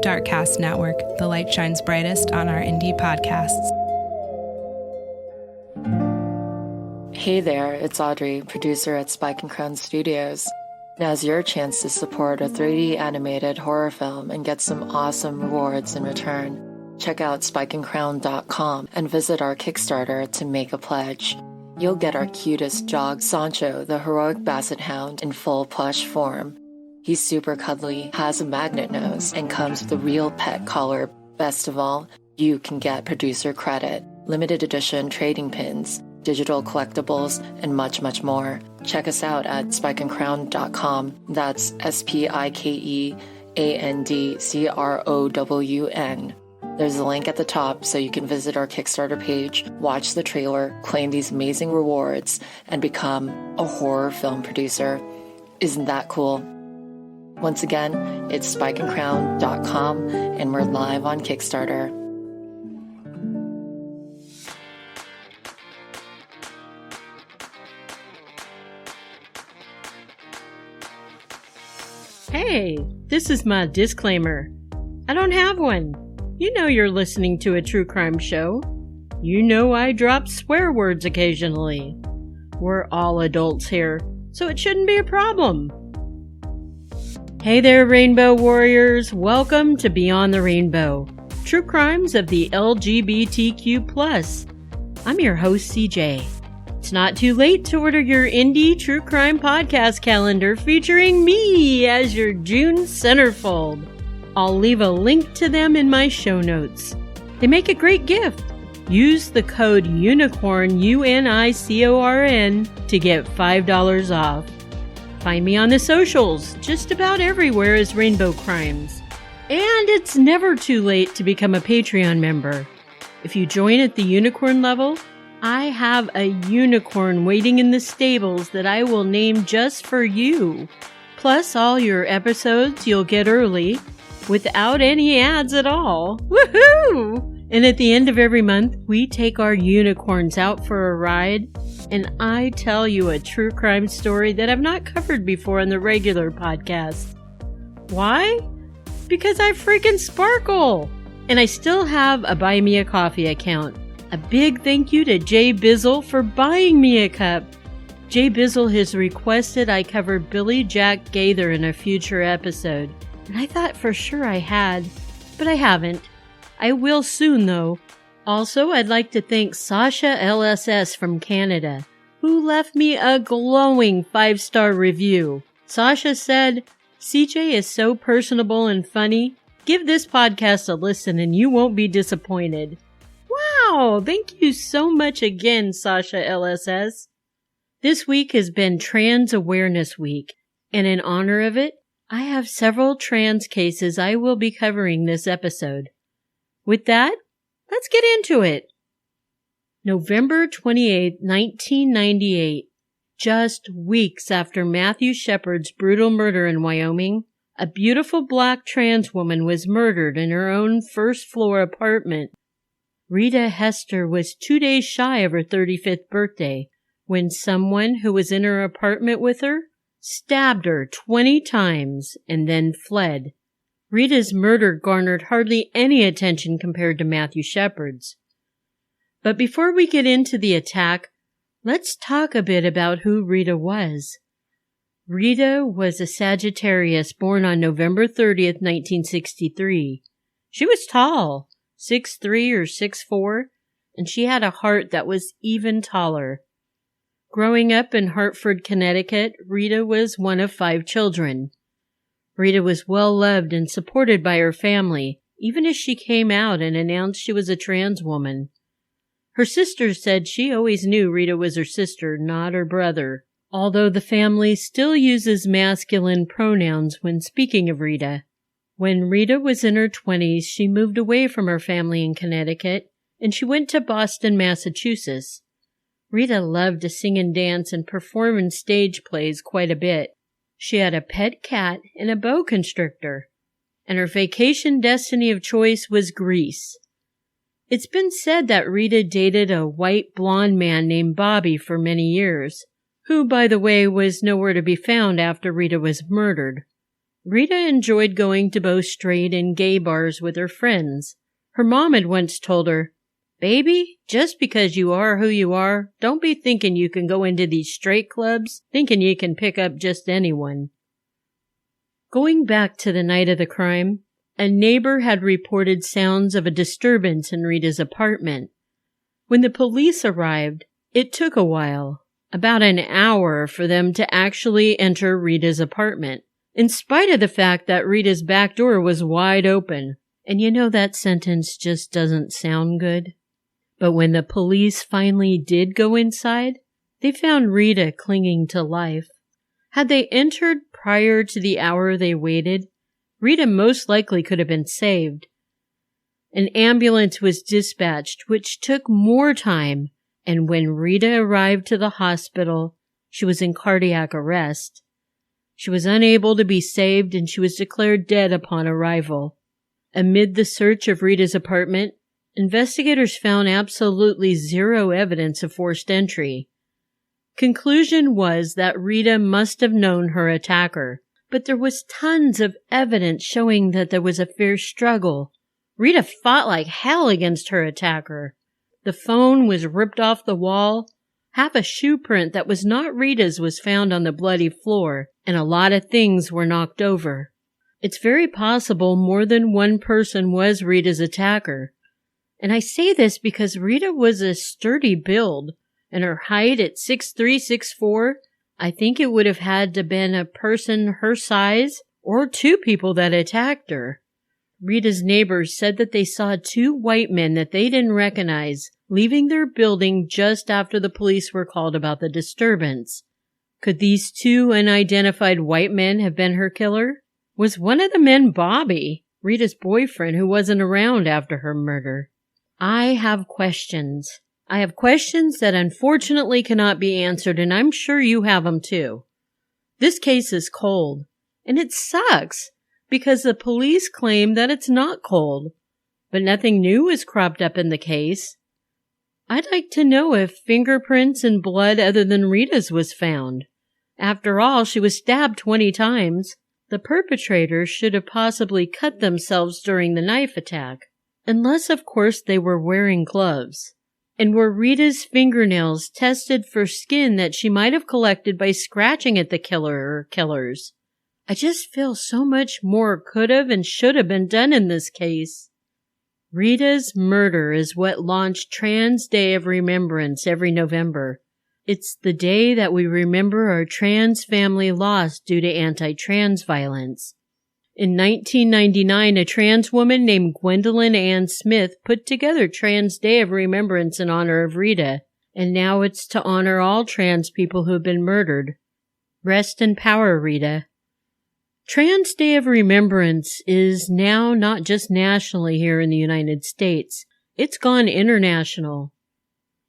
Darkcast Network, the light shines brightest on our indie podcasts. Hey there, it's Audrey, producer at Spike and Crown Studios. Now's your chance to support a 3D animated horror film and get some awesome rewards in return. Check out spikeandcrown.com and visit our Kickstarter to make a pledge. You'll get our cutest dog, Sancho, the heroic basset hound, in full plush form. He's super cuddly, has a magnet nose, and comes with a real pet collar. Best of all, you can get producer credit, limited edition trading pins, digital collectibles, and much, much more. Check us out at spikeandcrown.com. That's SPIKEANDCROWN. There's a link at the top so you can visit our Kickstarter page, watch the trailer, claim these amazing rewards, and become a horror film producer. Isn't that cool? Once again, it's spikeandcrown.com, and we're live on Kickstarter. Hey, this is my disclaimer. I don't have one. You know you're listening to a true crime show. You know I drop swear words occasionally. We're all adults here, so it shouldn't be a problem. Hey there, Rainbow Warriors. Welcome to Beyond the Rainbow, True Crimes of the LGBTQ+. I'm your host, CJ. It's not too late to order your indie true crime podcast calendar featuring me as your June centerfold. I'll leave a link to them in my show notes. They make a great gift. Use the code UNICORN, UNICORN, to get $5 off. Find me on the socials, just about everywhere as Rainbow Crimes. And it's never too late to become a Patreon member. If you join at the unicorn level, I have a unicorn waiting in the stables that I will name just for you. Plus all your episodes you'll get early, without any ads at all. Woohoo! And at the end of every month, we take our unicorns out for a ride, and I tell you a true crime story that I've not covered before on the regular podcast. Why? Because I freaking sparkle! And I still have a Buy Me a Coffee account. A big thank you to Jay Bizzle for buying me a cup. Jay Bizzle has requested I cover Billy Jack Gaither in a future episode. And I thought for sure I had, but I haven't. I will soon, though. Also, I'd like to thank Sasha LSS from Canada, who left me a glowing 5-star review. Sasha said, CJ is so personable and funny. Give this podcast a listen and you won't be disappointed. Wow, thank you so much again, Sasha LSS. This week has been Trans Awareness Week, and in honor of it, I have several trans cases I will be covering this episode. With that, let's get into it. November 28, 1998, just weeks after Matthew Shepard's brutal murder in Wyoming, a beautiful black trans woman was murdered in her own first-floor apartment. Rita Hester was 2 days shy of her 35th birthday when someone who was in her apartment with her stabbed her 20 times and then fled. Rita's murder garnered hardly any attention compared to Matthew Shepard's. But before we get into the attack, let's talk a bit about who Rita was. Rita was a Sagittarius born on November 30th, 1963. She was tall, 6'3" or 6'4", and she had a heart that was even taller. Growing up in Hartford, Connecticut, Rita was one of 5 children. Rita was well loved and supported by her family, even as she came out and announced she was a trans woman. Her sisters said she always knew Rita was her sister, not her brother, although the family still uses masculine pronouns when speaking of Rita. When Rita was in her 20s, she moved away from her family in Connecticut, and she went to Boston, Massachusetts. Rita loved to sing and dance and perform in stage plays quite a bit. She had a pet cat and a boa constrictor, and her vacation destiny of choice was Greece. It's been said that Rita dated a white blonde man named Bobby for many years, who, by the way, was nowhere to be found after Rita was murdered. Rita enjoyed going to both straight and gay bars with her friends. Her mom had once told her, "Baby, just because you are who you are, don't be thinking you can go into these straight clubs thinking you can pick up just anyone." Going back to the night of the crime, a neighbor had reported sounds of a disturbance in Rita's apartment. When the police arrived, it took a while, about an hour, for them to actually enter Rita's apartment, in spite of the fact that Rita's back door was wide open. And you know that sentence just doesn't sound good. But when the police finally did go inside, they found Rita clinging to life. Had they entered prior to the hour they waited, Rita most likely could have been saved. An ambulance was dispatched, which took more time, and when Rita arrived to the hospital, she was in cardiac arrest. She was unable to be saved, and she was declared dead upon arrival. Amid the search of Rita's apartment, investigators found absolutely zero evidence of forced entry. Conclusion was that Rita must have known her attacker, but there was tons of evidence showing that there was a fierce struggle. Rita fought like hell against her attacker. The phone was ripped off the wall. Half a shoe print that was not Rita's was found on the bloody floor, and a lot of things were knocked over. It's very possible more than one person was Rita's attacker. And I say this because Rita was a sturdy build, and her height at 6'3", 6'4", I think it would have had to been a person her size or two people that attacked her. Rita's neighbors said that they saw two white men that they didn't recognize leaving their building just after the police were called about the disturbance. Could these two unidentified white men have been her killer? Was one of the men Bobby, Rita's boyfriend, who wasn't around after her murder? I have questions. I have questions that unfortunately cannot be answered, and I'm sure you have them too. This case is cold, and it sucks because the police claim that it's not cold, but nothing new has cropped up in the case. I'd like to know if fingerprints and blood other than Rita's was found. After all, she was stabbed 20 times. The perpetrators should have possibly cut themselves during the knife attack, unless, of course, they were wearing gloves. And were Rita's fingernails tested for skin that she might have collected by scratching at the killer or killers? I just feel so much more could have and should have been done in this case. Rita's murder is what launched Trans Day of Remembrance every November. It's the day that we remember our trans family lost due to anti-trans violence. In 1999, a trans woman named Gwendolyn Ann Smith put together Trans Day of Remembrance in honor of Rita, and now it's to honor all trans people who have been murdered. Rest in power, Rita. Trans Day of Remembrance is now not just nationally here in the United States. It's gone international.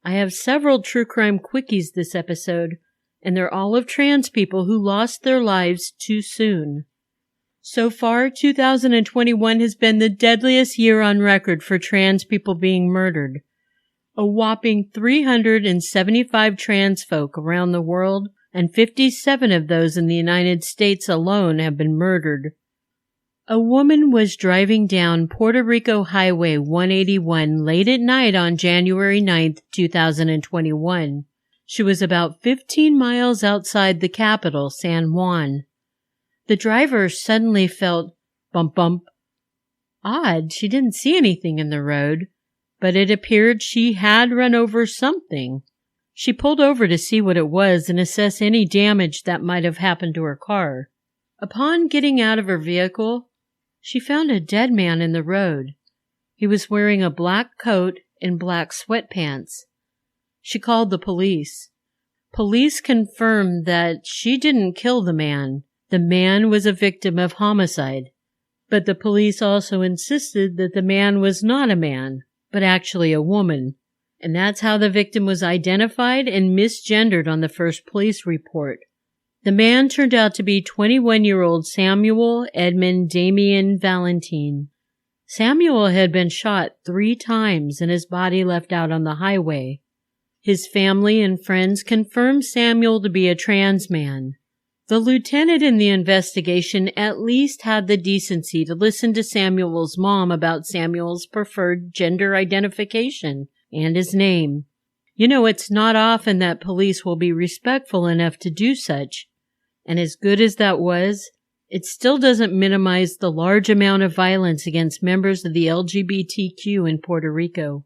I have several true crime quickies this episode, and they're all of trans people who lost their lives too soon. So far, 2021 has been the deadliest year on record for trans people being murdered. A whopping 375 trans folk around the world, and 57 of those in the United States alone, have been murdered. A woman was driving down Puerto Rico Highway 181 late at night on January 9th, 2021. She was about 15 miles outside the capital, San Juan. The driver suddenly felt bump bump. Odd, she didn't see anything in the road, but it appeared she had run over something. She pulled over to see what it was and assess any damage that might have happened to her car. Upon getting out of her vehicle, she found a dead man in the road. He was wearing a black coat and black sweatpants. She called the police. Police confirmed that she didn't kill the man. The man was a victim of homicide. But the police also insisted that the man was not a man, but actually a woman. And that's how the victim was identified and misgendered on the first police report. The man turned out to be 21-year-old Samuel Edmund Damien Valentin. Samuel had been shot 3 times and his body left out on the highway. His family and friends confirmed Samuel to be a trans man. The lieutenant in the investigation at least had the decency to listen to Samuel's mom about Samuel's preferred gender identification and his name. You know, it's not often that police will be respectful enough to do such. And as good as that was, it still doesn't minimize the large amount of violence against members of the LGBTQ in Puerto Rico.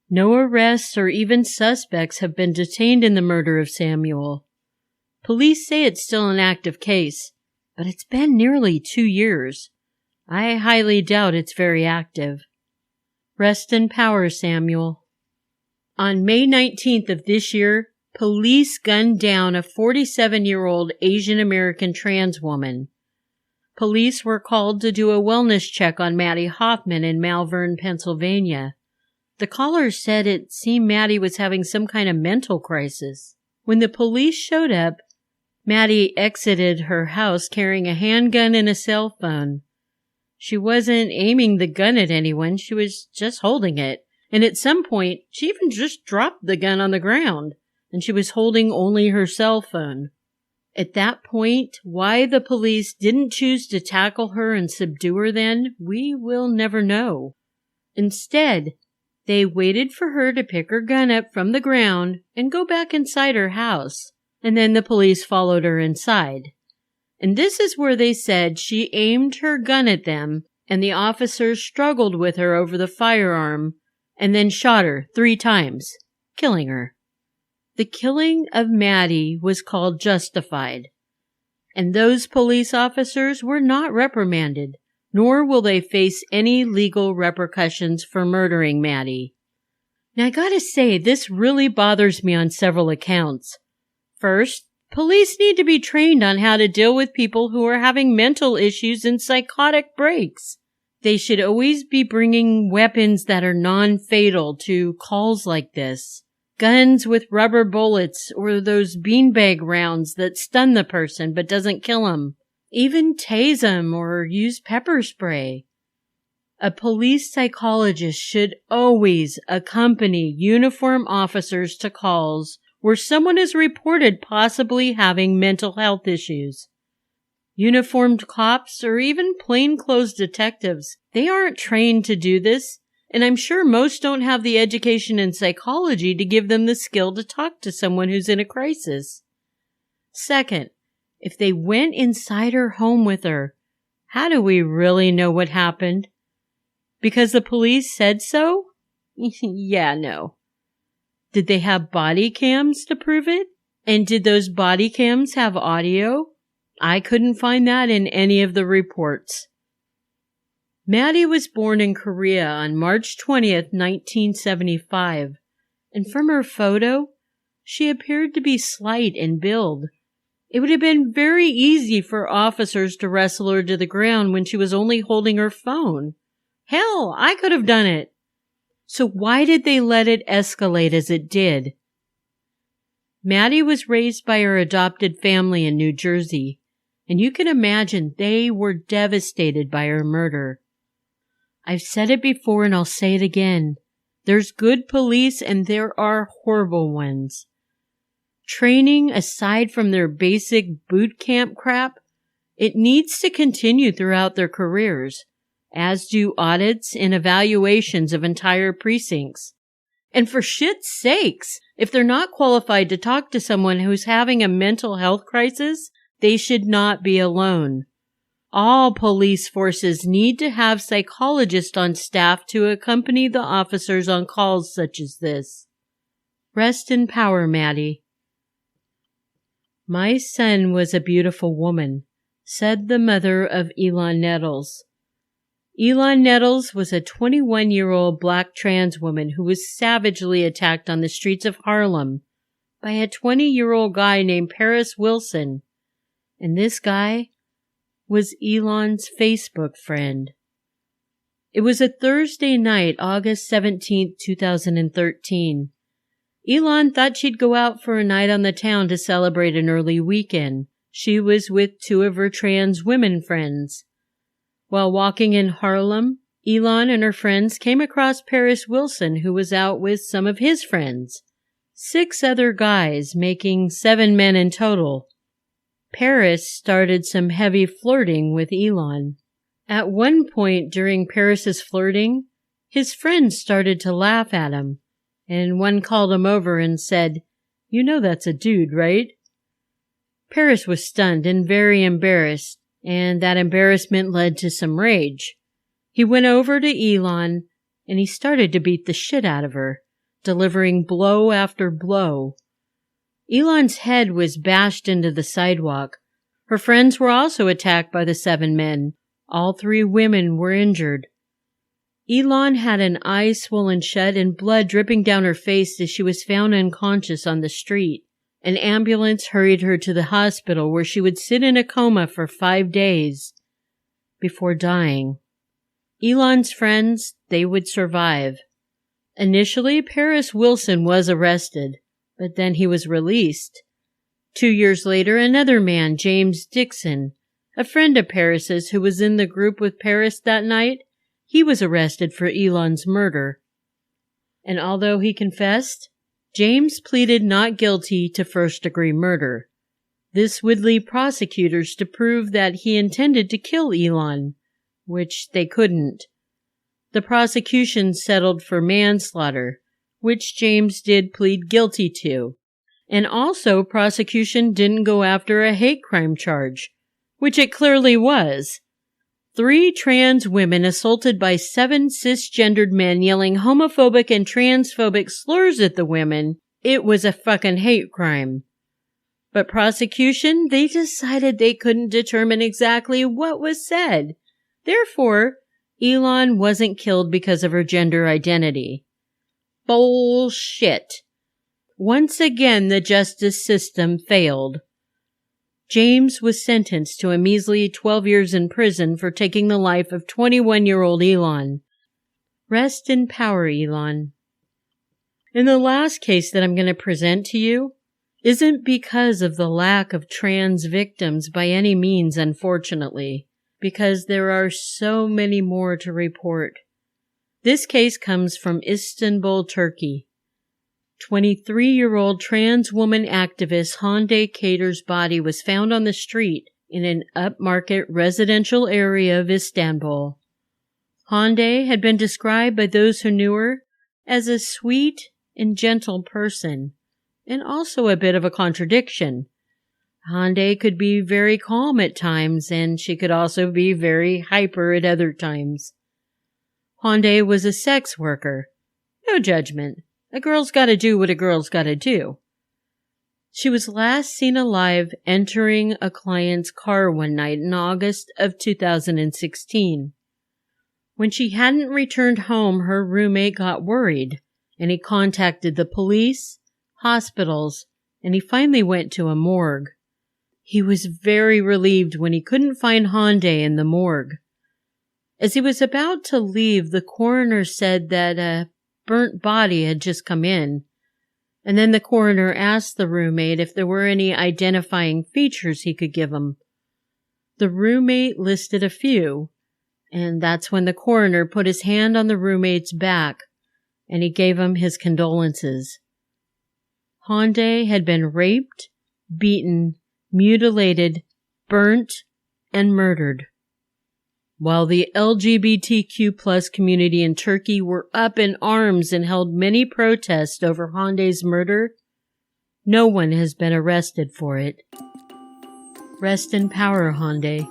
No arrests or even suspects have been detained in the murder of Samuel. Police say it's still an active case, but it's been nearly 2 years. I highly doubt it's very active. Rest in power, Samuel. On May 19th of this year, police gunned down a 47-year-old Asian American trans woman. Police were called to do a wellness check on Maddie Hoffman in Malvern, Pennsylvania. The caller said it seemed Maddie was having some kind of mental crisis. When the police showed up, Maddie exited her house carrying a handgun and a cell phone. She wasn't aiming the gun at anyone, she was just holding it. And at some point, she even just dropped the gun on the ground, and she was holding only her cell phone. At that point, why the police didn't choose to tackle her and subdue her then, we will never know. Instead, they waited for her to pick her gun up from the ground and go back inside her house. And then the police followed her inside. And this is where they said she aimed her gun at them, and the officers struggled with her over the firearm, and then shot her 3 times, killing her. The killing of Maddie was called justified, and those police officers were not reprimanded, nor will they face any legal repercussions for murdering Maddie. Now I gotta say, this really bothers me on several accounts. First, police need to be trained on how to deal with people who are having mental issues and psychotic breaks. They should always be bringing weapons that are non-fatal to calls like this. Guns with rubber bullets or those beanbag rounds that stun the person but doesn't kill them. Even tase them or use pepper spray. A police psychologist should always accompany uniformed officers to calls where someone is reported possibly having mental health issues. Uniformed cops or even plainclothes detectives, they aren't trained to do this, and I'm sure most don't have the education in psychology to give them the skill to talk to someone who's in a crisis. Second, if they went inside her home with her, how do we really know what happened? Because the police said so? Yeah, no. Did they have body cams to prove it? And did those body cams have audio? I couldn't find that in any of the reports. Maddie was born in Korea on March 20th, 1975, and from her photo, she appeared to be slight in build. It would have been very easy for officers to wrestle her to the ground when she was only holding her phone. Hell, I could have done it. So why did they let it escalate as it did? Maddie was raised by her adopted family in New Jersey, and you can imagine they were devastated by her murder. I've said it before and I'll say it again. There's good police and there are horrible ones. Training, aside from their basic boot camp crap, it needs to continue throughout their careers, as do audits and evaluations of entire precincts. And for shit's sakes, if they're not qualified to talk to someone who's having a mental health crisis, they should not be alone. All police forces need to have psychologists on staff to accompany the officers on calls such as this. Rest in power, Maddie. My son was a beautiful woman, said the mother of Islan Nettles. Islan Nettles was a 21-year-old black trans woman who was savagely attacked on the streets of Harlem by a 20-year-old guy named Paris Wilson. And this guy was Islan's Facebook friend. It was a Thursday night, August 17, 2013. Islan thought she'd go out for a night on the town to celebrate an early weekend. She was with 2 of her trans women friends. While walking in Harlem, Islan and her friends came across Paris Wilson, who was out with some of his friends. 6 other guys, making 7 men in total. Paris started some heavy flirting with Islan. At one point during Paris's flirting, his friends started to laugh at him, and one called him over and said, "You know that's a dude, right?" Paris was stunned and very embarrassed, and that embarrassment led to some rage. He went over to Islan, and he started to beat the shit out of her, delivering blow after blow. Islan's head was bashed into the sidewalk. Her friends were also attacked by the 7 men. All 3 women were injured. Islan had an eye swollen shut and blood dripping down her face as she was found unconscious on the street. An ambulance hurried her to the hospital where she would sit in a coma for 5 days before dying. Islan's friends, they would survive. Initially, Paris Wilson was arrested, but then he was released. 2 years later, another man, James Dixon, a friend of Paris's who was in the group with Paris that night, he was arrested for Islan's murder. And although he confessed, James pleaded not guilty to first-degree murder. This would lead prosecutors to prove that he intended to kill Islan, which they couldn't. The prosecution settled for manslaughter, which James did plead guilty to. And also, prosecution didn't go after a hate crime charge, which it clearly was. 3 trans women assaulted by 7 cisgendered men yelling homophobic and transphobic slurs at the women. It was a fucking hate crime. But prosecution, they decided they couldn't determine exactly what was said. Therefore, Islan wasn't killed because of her gender identity. Bullshit. Once again, the justice system failed. James was sentenced to a measly 12 years in prison for taking the life of 21-year-old Islan. Rest in power, Islan. And the last case that I'm going to present to you isn't because of the lack of trans victims by any means, unfortunately, because there are so many more to report. This case comes from Istanbul, Turkey. 23-year-old trans woman activist Hande Kader's body was found on the street in an upmarket residential area of Istanbul. Hande had been described by those who knew her as a sweet and gentle person, and also a bit of a contradiction. Hande could be very calm at times, and she could also be very hyper at other times. Hande was a sex worker. No judgment. A girl's gotta do what a girl's gotta do. She was last seen alive entering a client's car one night in August of 2016. When she hadn't returned home, her roommate got worried, and he contacted the police, hospitals, and he finally went to a morgue. He was very relieved when he couldn't find Hande in the morgue. As he was about to leave, the coroner said that a burnt body had just come in, and then the coroner asked the roommate if there were any identifying features he could give him. The roommate listed a few, and that's when the coroner put his hand on the roommate's back, and he gave him his condolences. Hande had been raped, beaten, mutilated, burnt, and murdered. While the LGBTQ+ community in Turkey were up in arms and held many protests over Hande's murder, no one has been arrested for it. Rest in power, Hande.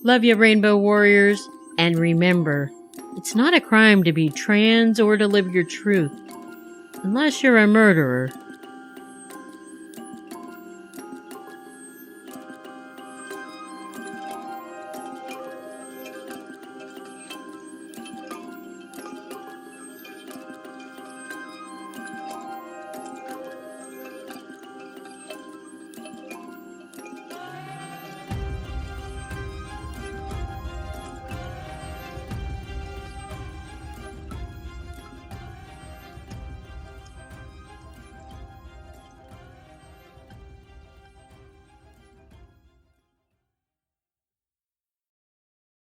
Love you, Rainbow Warriors, and remember, it's not a crime to be trans or to live your truth, unless you're a murderer.